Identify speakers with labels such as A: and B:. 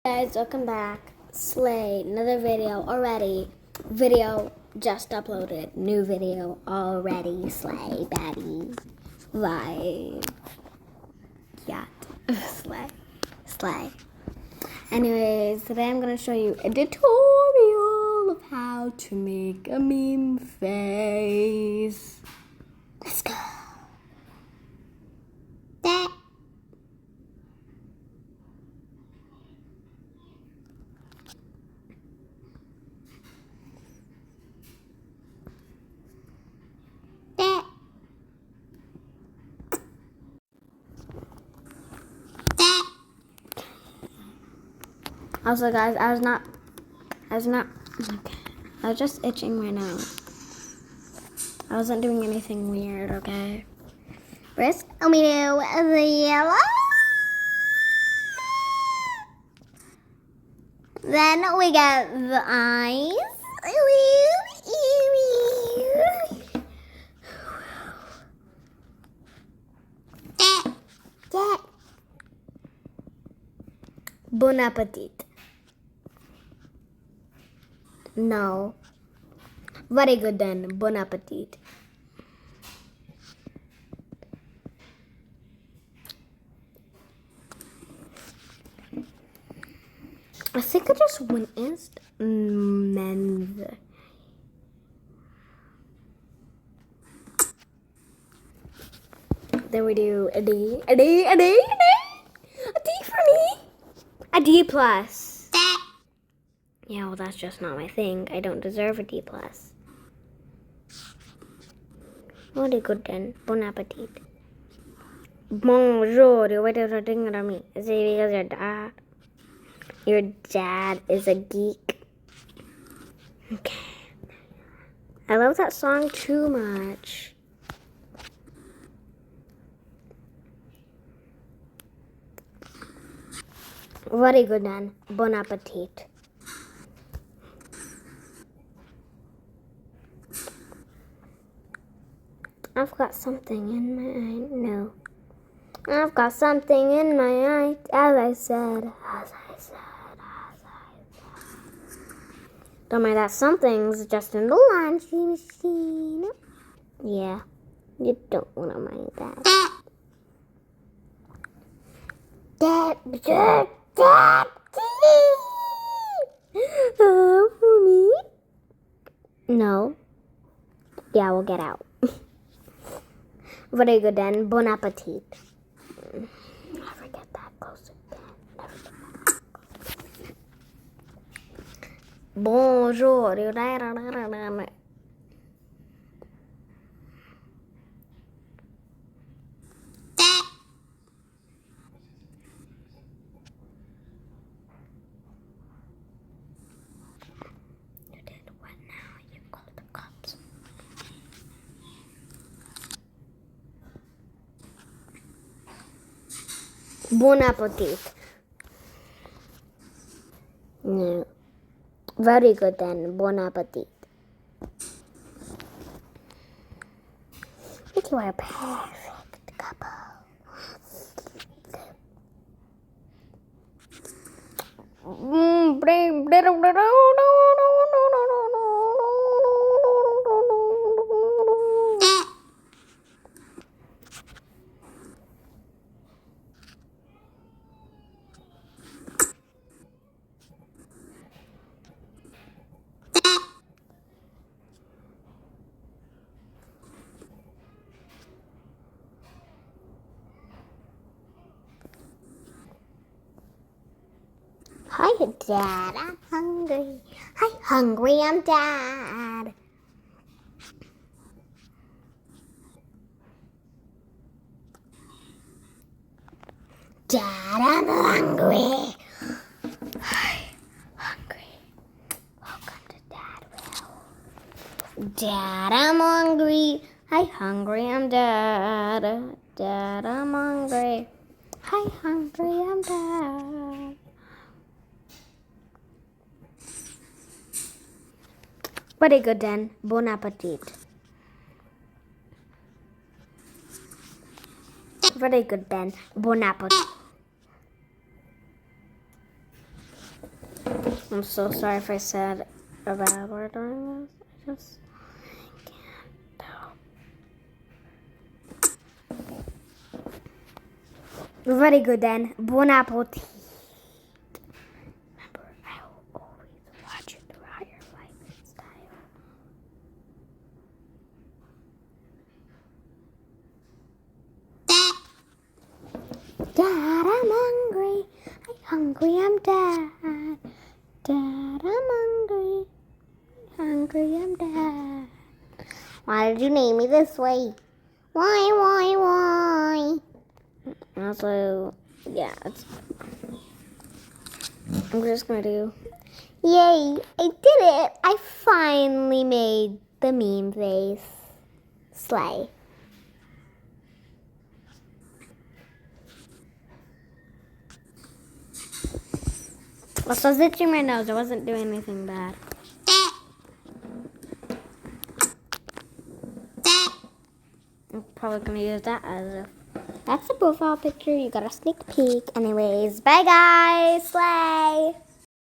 A: Guys, welcome back. Slay, another video already. Video just uploaded. New video already. Slay, baddie. Vibe. Yacht. Slay. Anyways, today I'm going to show you a tutorial of how to make a meme face. Let's go. Also, guys, I was just itching my nose. I wasn't doing anything weird, okay? First, let me do the yellow. Then we get the eyes. Bon appetit. No. Very good then. Bon appetit. I think I just witnessed men. Then we do a D. A D for me. A D plus. Yeah, well, that's just not my thing. I don't deserve a D plus. Very good then. Bon appetit. Bonjour. You're waiting at me. Is it because your dad is a geek? Okay. I love that song too much. Very good then. Bon appetit. I've got something in my eye. No. I've got something in my eye. As I said. Don't mind that something's just in the laundry machine. Yeah. You don't want to mind that. Dad. For me? No. Yeah, we'll get out. Very good then. Bon appetit. Never get that close again. Bonjour. Bon appetit. No. Very good then. Bon appetit. I think you are a perfect couple. Hi, Dad. I'm hungry. Hi, hungry. I'm Dad. Dad, I'm hungry. Hi, hungry. Welcome to Dad Will. Dad, I'm hungry. Hi, hungry. I'm Dad. Dad, I'm hungry. Hi, hungry. I'm Dad. Very good then. Bon appetit. Very good then. Bon appetit. I'm so sorry if I said a bad word during this. I just can't help. Very good then. Bon appetit. Remember, I will always watch it throughout your lifestyle. Dad, I'm hungry. I'm Dad. Dad, I'm hungry. I'm Dad. Why did you name me this way? Why? Also, yeah, I'm just gonna do. Yay! I did it! I finally made the meme face. Slay. I was itching my nose. I wasn't doing anything bad. I'm probably gonna use that as a. That's the profile picture. You got a sneak peek. Anyways, bye guys. Slay.